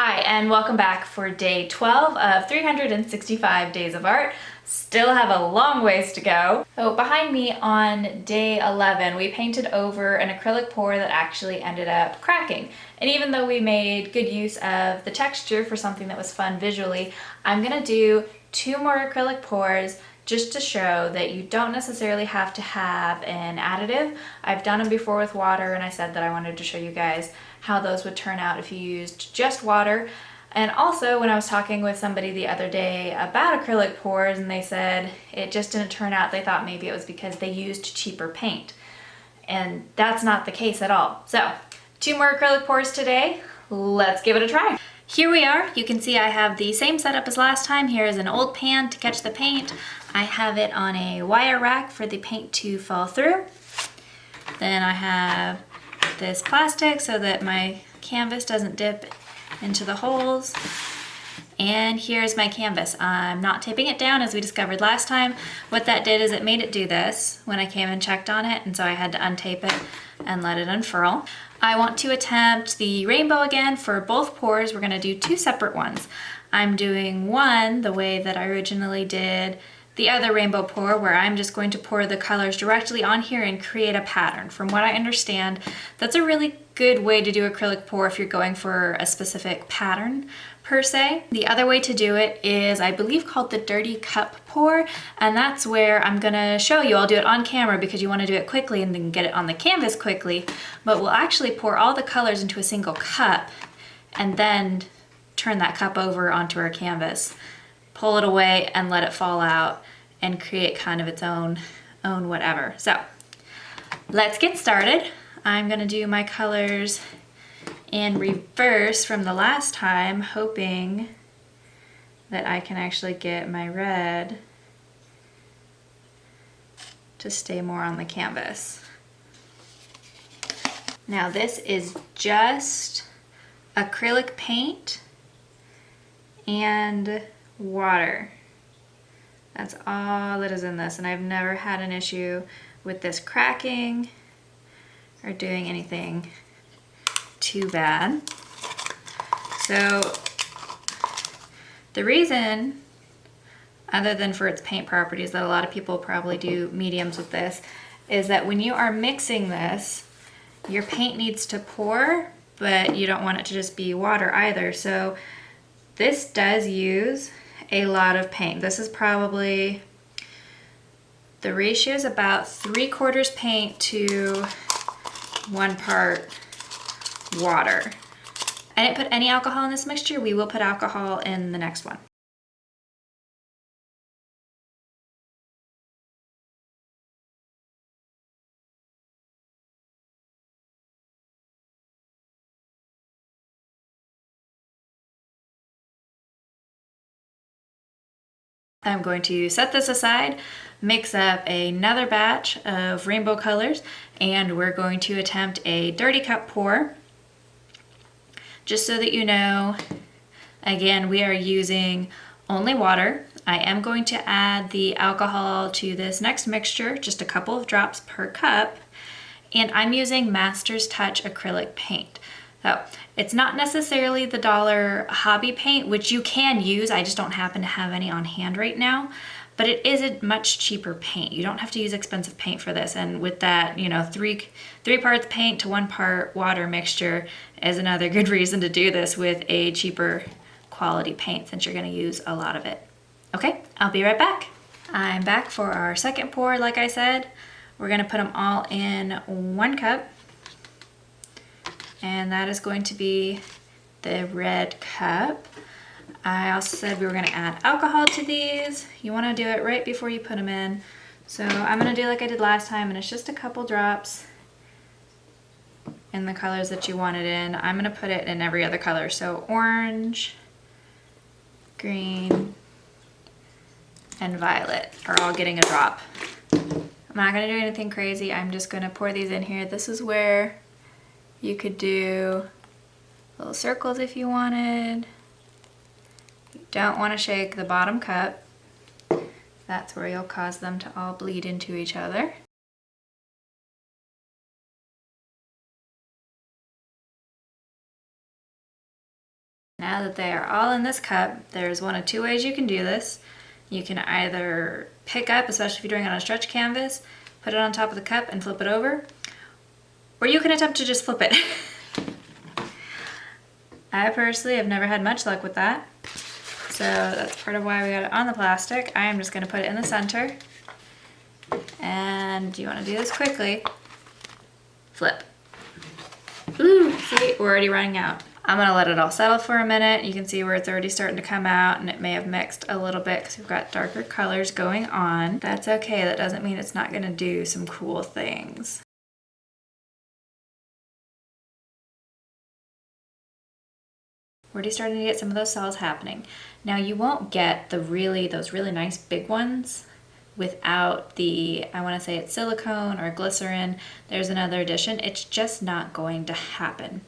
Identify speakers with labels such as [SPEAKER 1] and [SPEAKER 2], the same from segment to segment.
[SPEAKER 1] Hi, and welcome back for day 12 of 365 Days of Art. Still have a long ways to go. So behind me on day 11, we painted over an acrylic pour that actually ended up cracking. And even though we made good use of the texture for something that was fun visually, I'm gonna do 2 more acrylic pours just to show that you don't necessarily have to have an additive. I've done them before with water, and I said that I wanted to show you guys how those would turn out if you used just water. And also, when I was talking with somebody the other day about acrylic pours, and they said it just didn't turn out, they thought maybe it was because they used cheaper paint. And that's not the case at all. So, 2 more acrylic pours today. Let's give it a try. Here we are. You can see I have the same setup as last time. Here is an old pan to catch the paint. I have it on a wire rack for the paint to fall through. Then I have this plastic so that my canvas doesn't dip into the holes. And here's my canvas. I'm not taping it down as we discovered last time. What that did is it made it do this when I came and checked on it, and so I had to untape it and let it unfurl. I want to attempt the rainbow again for both pours. We're gonna do 2 separate ones. I'm doing one the way that I originally did the other rainbow pour, where I'm just going to pour the colors directly on here and create a pattern. From what I understand, that's a really good way to do acrylic pour if you're going for a specific pattern per se. The other way to do it is, I believe, called the dirty cup pour, and that's where I'm gonna show you. I'll do it on camera because you want to do it quickly and then get it on the canvas quickly, but we'll actually pour all the colors into a single cup and then turn that cup over onto our canvas, pull it away and let it fall out and create kind of its own whatever. So let's get started. I'm gonna do my colors in reverse from the last time, hoping that I can actually get my red to stay more on the canvas. Now this is just acrylic paint and water. That's all that is in this, and I've never had an issue with this cracking or doing anything too bad. So the reason, other than for its paint properties, that a lot of people probably do mediums with this, is that when you are mixing this, your paint needs to pour, but you don't want it to just be water either. So this does use a lot of paint. This is probably, the ratio is about 3/4 paint to 1 part water. I didn't put any alcohol in this mixture. We will put alcohol in the next one. I'm going to set this aside, mix up another batch of rainbow colors, and we're going to attempt a dirty cup pour. Just so that you know, again, we are using only water. I am going to add the alcohol to this next mixture, just a couple of drops per cup, and I'm using Master's Touch acrylic paint. So it's not necessarily the $1 hobby paint, which you can use. I just don't happen to have any on hand right now, but it is a much cheaper paint. You don't have to use expensive paint for this. And with that, you know, three parts paint to 1 part water mixture is another good reason to do this with a cheaper quality paint, since you're gonna use a lot of it. Okay, I'll be right back. I'm back for our second pour. Like I said, we're gonna put them all in 1 cup. And that is going to be the red cup. I also said we were gonna add alcohol to these. You wanna do it right before you put them in. So I'm gonna do like I did last time, and it's just a couple drops in the colors that you want it in. I'm gonna put it in every other color. So orange, green, and violet are all getting a drop. I'm not gonna do anything crazy. I'm just gonna pour these in here. This is where you could do little circles if you wanted. You don't want to shake the bottom cup. That's where you'll cause them to all bleed into each other. Now that they are all in this cup, there's one of two ways you can do this. You can either pick up, especially if you're doing it on a stretch canvas, put it on top of the cup and flip it over, or you can attempt to just flip it. I personally have never had much luck with that, so that's part of why we got it on the plastic. I am just going to put it in the center, and you want to do this quickly. Flip. Ooh, see, we're already running out. I'm gonna let it all settle for a minute. You can see where it's already starting to come out, and it may have mixed a little bit because we've got darker colors going on. That's okay, that doesn't mean it's not gonna do some cool things. We're already starting to get some of those cells happening. Now you won't get those really nice big ones without the, I wanna say it's silicone or glycerin. There's another addition. It's just not going to happen.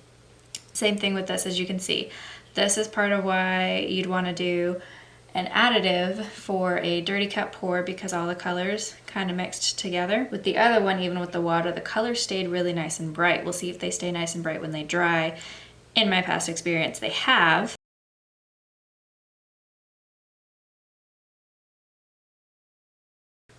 [SPEAKER 1] Same thing with this, as you can see. This is part of why you'd want to do an additive for a dirty cup pour, because all the colors kind of mixed together. With the other one, even with the water, the colors stayed really nice and bright. We'll see if they stay nice and bright when they dry. In my past experience, they have.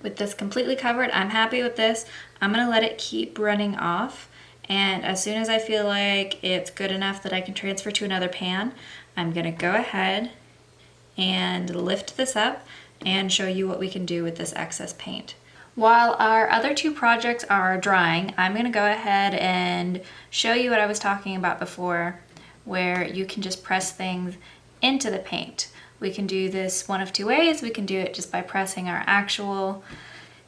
[SPEAKER 1] With this completely covered, I'm happy with this. I'm gonna let it keep running off. And as soon as I feel like it's good enough that I can transfer to another pan, I'm gonna go ahead and lift this up and show you what we can do with this excess paint. While our other two projects are drying, I'm gonna go ahead and show you what I was talking about before, where you can just press things into the paint. We can do this one of two ways. We can do it just by pressing our actual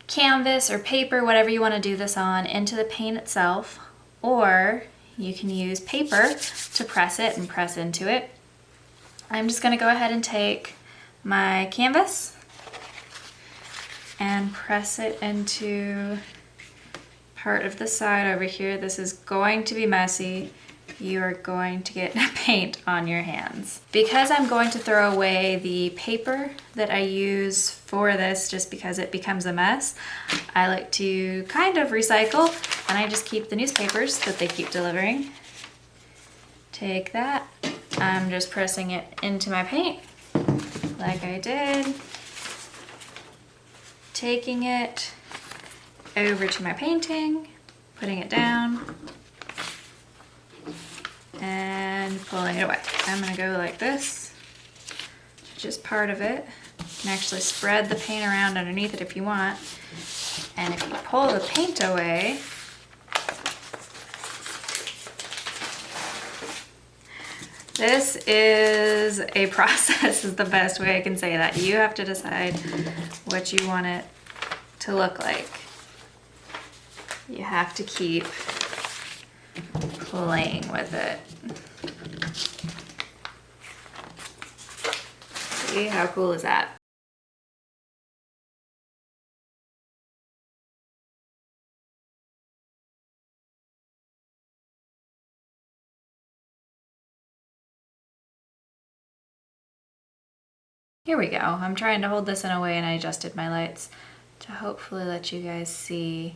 [SPEAKER 1] canvas or paper, whatever you wanna do this on, into the paint itself. Or you can use paper to press it and press into it. I'm just gonna go ahead and take my canvas and press it into part of the side over here. This is going to be messy. You are going to get paint on your hands. Because I'm going to throw away the paper that I use for this just because it becomes a mess, I like to kind of recycle, and I just keep the newspapers that they keep delivering. Take that, I'm just pressing it into my paint like I did, taking it over to my painting, putting it down, and pulling it away. I'm gonna go like this, just part of it. You can actually spread the paint around underneath it if you want. And if you pull the paint away, this is a process, is the best way I can say that. You have to decide what you want it to look like. You have to keep playing with it. See, how cool is that? Here we go. I'm trying to hold this in a way, and I adjusted my lights to hopefully let you guys see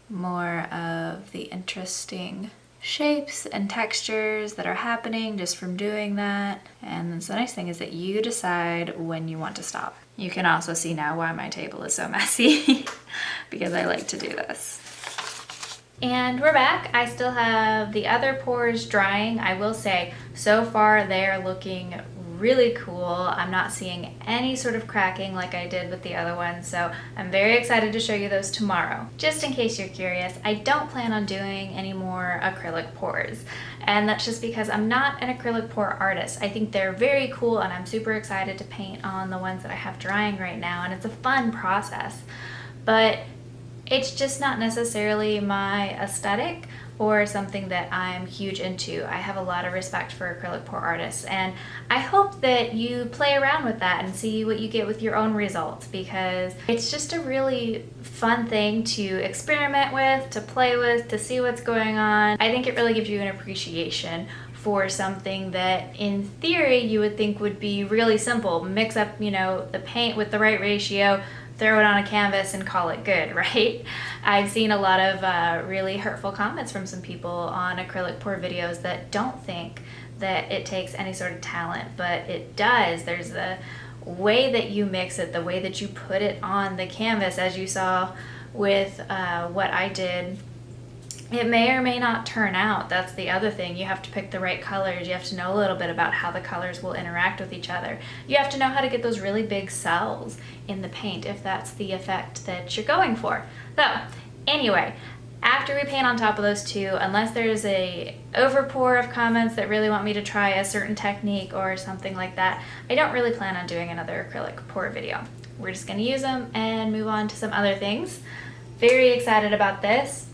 [SPEAKER 1] more of the interesting shapes and textures that are happening just from doing that. And the nice thing is that you decide when you want to stop. You can also see now why my table is so messy because I like to do this. And we're back. I still have the other pours drying. I will say, so far they're looking really cool. I'm not seeing any sort of cracking like I did with the other ones, so I'm very excited to show you those tomorrow. Just in case you're curious, I don't plan on doing any more acrylic pours, and that's just because I'm not an acrylic pour artist. I think they're very cool, and I'm super excited to paint on the ones that I have drying right now, and it's a fun process, but it's just not necessarily my aesthetic or something that I'm huge into. I have a lot of respect for acrylic pour artists, and I hope that you play around with that and see what you get with your own results, because it's just a really fun thing to experiment with, to play with, to see what's going on. I think it really gives you an appreciation for something that in theory you would think would be really simple. Mix up, you know, the paint with the right ratio, throw it on a canvas and call it good, right? I've seen a lot of really hurtful comments from some people on acrylic pour videos that don't think that it takes any sort of talent, but it does. There's the way that you mix it, the way that you put it on the canvas, as you saw with what I did. It may or may not turn out. That's the other thing. You have to pick the right colors. You have to know a little bit about how the colors will interact with each other. You have to know how to get those really big cells in the paint if that's the effect that you're going for. So anyway, after we paint on top of those two, unless there's a overpour of comments that really want me to try a certain technique or something like that, I don't really plan on doing another acrylic pour video. We're just gonna use them and move on to some other things. Very excited about this.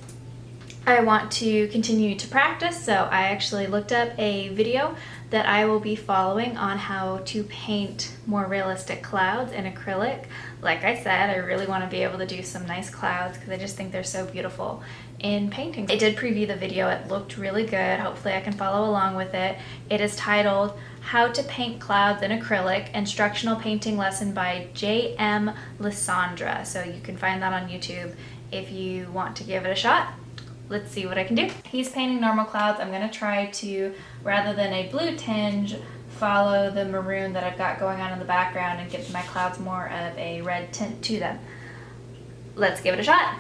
[SPEAKER 1] I want to continue to practice, so I actually looked up a video that I will be following on how to paint more realistic clouds in acrylic. Like I said, I really want to be able to do some nice clouds because I just think they're so beautiful in painting. I did preview the video. It looked really good. Hopefully I can follow along with it. It is titled How to Paint Clouds in Acrylic, Instructional Painting Lesson by J.M. Lysandra. So you can find that on YouTube if you want to give it a shot. Let's see what I can do. He's painting normal clouds. I'm gonna try to, rather than a blue tinge, follow the maroon that I've got going on in the background and give my clouds more of a red tint to them. Let's give it a shot.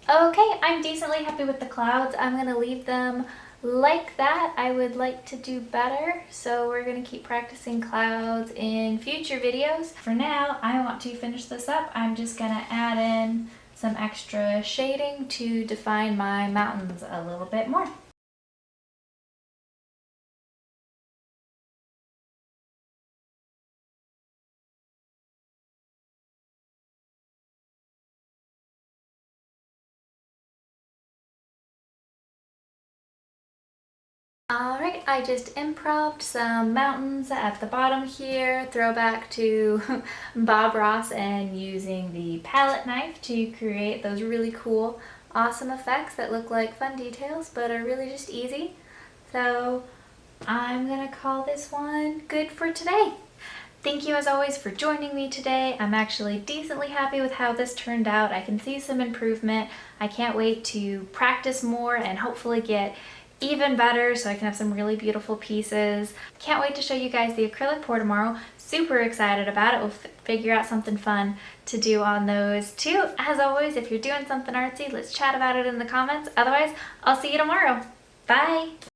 [SPEAKER 1] Okay, I'm decently happy with the clouds. I'm gonna leave them like that. I would like to do better, so we're gonna keep practicing clouds in future videos. For now, I want to finish this up. I'm just gonna add in some extra shading to define my mountains a little bit more. Alright, I just improv'd some mountains at the bottom here, throwback to Bob Ross and using the palette knife to create those really cool, awesome effects that look like fun details but are really just easy. So I'm gonna call this one good for today. Thank you as always for joining me today. I'm actually decently happy with how this turned out. I can see some improvement. I can't wait to practice more and hopefully get even better so I can have some really beautiful pieces. Can't wait to show you guys the acrylic pour tomorrow. Super excited about it. We'll figure out something fun to do on those too. As always, if you're doing something artsy, let's chat about it in the comments. Otherwise, I'll see you tomorrow. Bye!